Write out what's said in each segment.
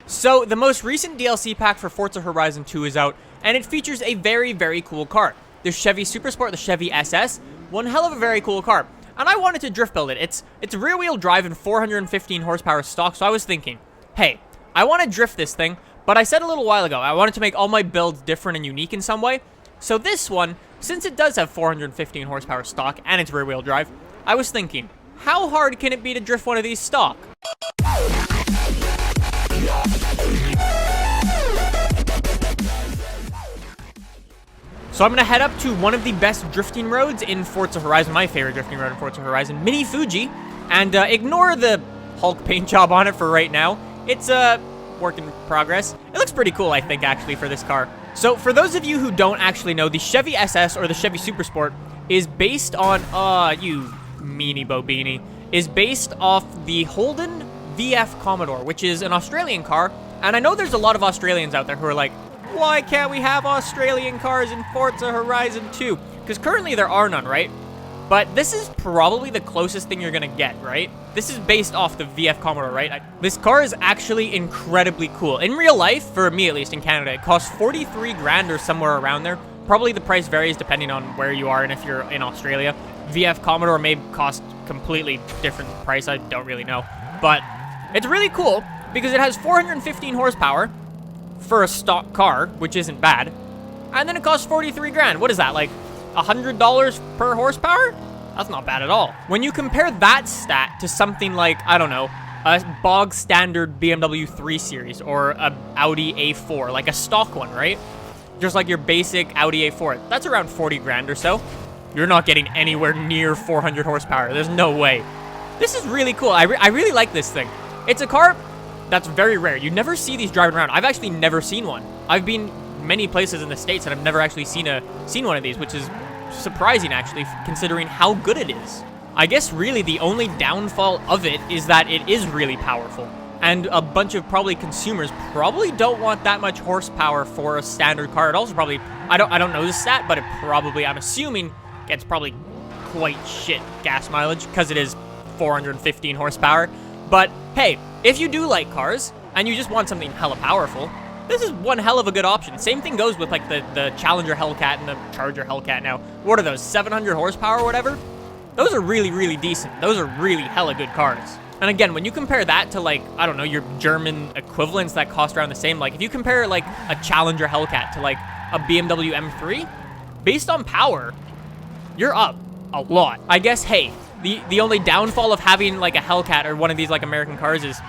So, the most recent DLC pack for Forza Horizon 2 is out, and it features a very, very cool car. The Chevy Supersport, the Chevy SS, one hell of a very cool car. And I wanted to drift build it. It's rear-wheel drive and 415 horsepower stock, so I was thinking, hey, I want to drift this thing, but I said a little while ago, I wanted to make all my builds different and unique in some way. So this one, since it does have 415 horsepower stock and it's rear-wheel drive, I was thinking, how hard can it be to drift one of these stock? So I'm going to head up to one of the best drifting roads in Forza Horizon, my favorite drifting road in Forza Horizon, Mini Fuji, and ignore the Hulk paint job on it for right now. It's a work in progress. It looks pretty cool, I think, actually, for this car. So for those of you who don't actually know, the Chevy SS, or the Chevy Supersport, is based on, you meanie bobini, is based off the Holden VF Commodore, which is an Australian car, and I know there's a lot of Australians out there who are like, why can't we have Australian cars in Forza Horizon 2? Because currently there are none, right? But this is probably the closest thing you're gonna get, right? This is based off the VF Commodore, right? This car is actually incredibly cool. In real life, for me at least in Canada, it costs 43 grand or somewhere around there. Probably the price varies depending on where you are and if you're in Australia. VF Commodore may cost completely different price, I don't really know. But it's really cool because it has 415 horsepower for a stock car, which isn't bad. And then it costs 43 grand. What is that, like $100 per horsepower? That's not bad at all. When you compare that stat to something like, I don't know, a bog standard BMW 3 Series or a Audi A4, like a stock one, right? Just like your basic Audi A4. That's around 40 grand or so. You're not getting anywhere near 400 horsepower. There's no way. This is really cool. I really like this thing. It's a car that's very rare. You never see these driving around. I've actually never seen one. I've been many places in the States and I've never actually seen one of these, which is surprising actually, considering how good it is. I guess really the only downfall of it is that it is really powerful. And a bunch of probably consumers probably don't want that much horsepower for a standard car. It also probably, I don't know the stat, but it probably, I'm assuming, gets probably quite shit gas mileage because it is 415 horsepower. But hey, if you do like cars and you just want something hella powerful, this is one hell of a good option. Same thing goes with like the Challenger Hellcat and the Charger Hellcat now. What are those, 700 horsepower or whatever? Those are really, really decent. Those are really hella good cars. And again, when you compare that to like, I don't know, your German equivalents that cost around the same, like if you compare like a Challenger Hellcat to like a BMW M3, based on power, you're up a lot. I guess, hey, the only downfall of having like a Hellcat or one of these like American cars is,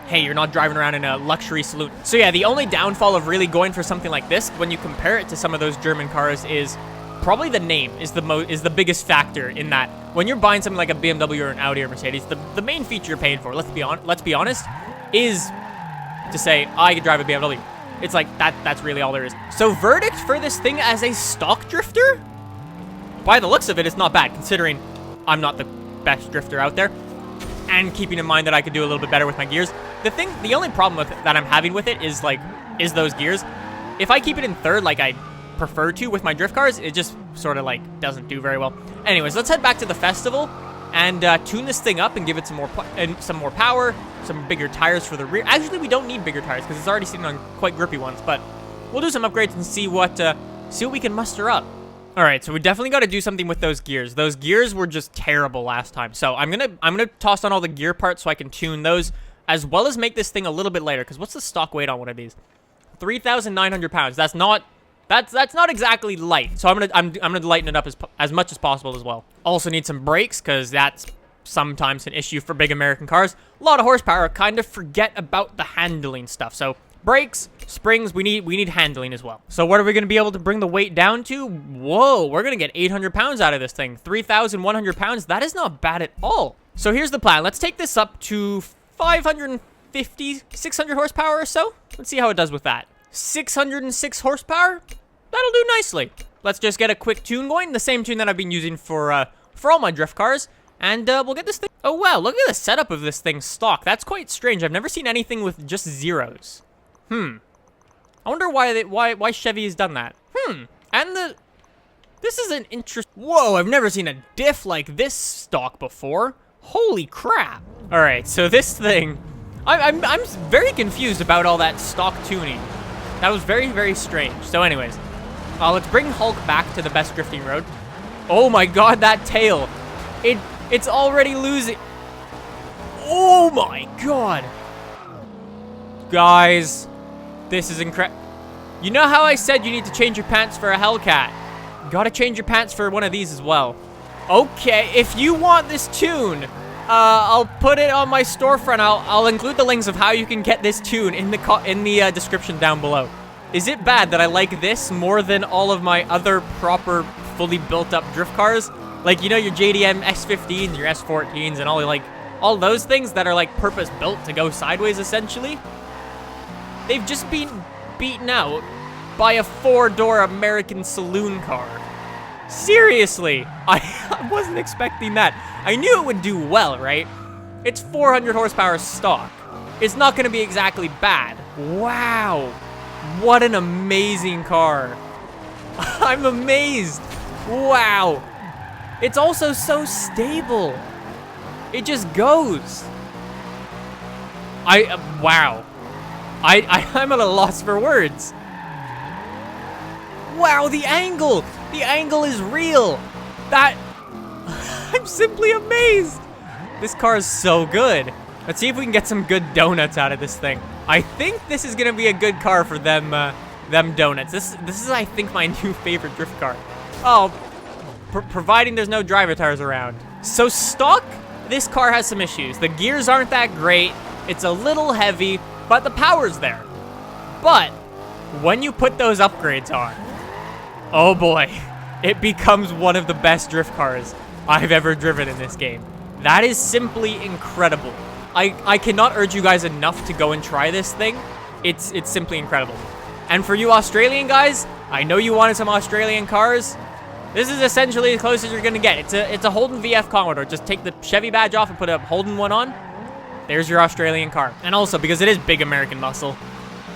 hey, you're not driving around in a luxury saloon. So yeah, the only downfall of really going for something like this, when you compare it to some of those German cars, is probably the name is the biggest factor in that. When you're buying something like a BMW or an Audi or Mercedes, the main feature you're paying for, let's be honest, is to say, I could drive a BMW. It's like, that's really all there is. So verdict for this thing as a stock drifter? By the looks of it, it's not bad, considering I'm not the best drifter out there. And keeping in mind that I could do a little bit better with my gears. The only problem with that I'm having with it is those gears. If I keep it in third, like I prefer to with my drift cars, it just sort of like doesn't do very well. Anyways, let's head back to the festival and tune this thing up and give it some more power, some bigger tires for the rear. Actually, we don't need bigger tires because it's already sitting on quite grippy ones, but we'll do some upgrades and see what we can muster up. All right, so we definitely got to do something with those gears. Those gears were just terrible last time. So I'm gonna toss on all the gear parts so I can tune those, as well as make this thing a little bit lighter. Because what's the stock weight on one of these? 3,900 pounds. That's not exactly light. So I'm gonna lighten it up as much as possible as well. Also need some brakes because that's sometimes an issue for big American cars. A lot of horsepower. Kind of forget about the handling stuff. So brakes, springs, we need handling as well. So what are we going to be able to bring the weight down to? Whoa, we're going to get 800 pounds out of this thing. 3,100 pounds, that is not bad at all. So here's the plan. Let's take this up to 550, 600 horsepower or so. Let's see how it does with that. 606 horsepower? That'll do nicely. Let's just get a quick tune going, the same tune that I've been using for all my drift cars. And we'll get this thing. Oh wow, look at the setup of this thing's stock. That's quite strange. I've never seen anything with just zeros. I wonder why Chevy has done that. And this is an whoa, I've never seen a diff like this stock before. Holy crap. All right, so this thing, I'm very confused about all that stock tuning. That was very, very strange. So anyways, let's bring Hulk back to the best drifting road. Oh my god, that tail. It's already losing. Oh my god. Guys, this is incredible. You know how I said you need to change your pants for a Hellcat? You gotta change your pants for one of these as well. Okay, if you want this tune, I'll put it on my storefront. I'll include the links of how you can get this tune in the description down below. Is it bad that I like this more than all of my other proper, fully built-up drift cars? Like, you know, your JDM S15s, your S14s, and all those things that are like purpose-built to go sideways, essentially? They've just been beaten out by a 4-door American saloon car. Seriously, I wasn't expecting that. I knew it would do well, right? It's 400 horsepower stock. It's not going to be exactly bad. Wow, what an amazing car. I'm amazed. Wow, it's also so stable. It just goes. Wow. I'm at a loss for words. Wow, the angle! The angle is real! I'm simply amazed! This car is so good. Let's see if we can get some good donuts out of this thing. I think this is gonna be a good car for them donuts. This is, I think, my new favorite drift car. Oh, providing there's no driver tires around. So stock, this car has some issues. The gears aren't that great. It's a little heavy, but the power's there. But when you put those upgrades on, oh boy, it becomes one of the best drift cars I've ever driven in this game. That is simply incredible. I cannot urge you guys enough to go and try this thing. It's simply incredible. And for you Australian guys, I know you wanted some Australian cars. This is essentially as close as you're gonna get. It's a Holden VF Commodore. Just take the Chevy badge off and put a Holden one on. There's your Australian car. And also, because it is big American muscle,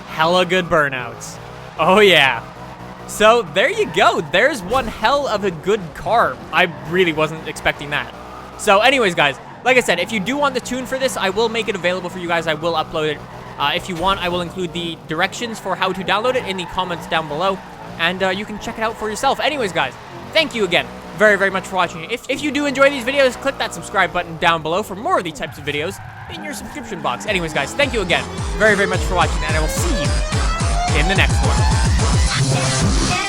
hella good burnouts. Oh yeah. So there you go. There's one hell of a good car. I really wasn't expecting that. So anyways, guys, like I said, if you do want the tune for this, I will make it available for you guys. I will upload it. If you want, I will include the directions for how to download it in the comments down below. And you can check it out for yourself. Anyways, guys, thank you again very, very much for watching. If you do enjoy these videos, click that subscribe button down below for more of these types of videos in your subscription box. Anyways, guys, thank you again very, very much for watching, and I will see you in the next one.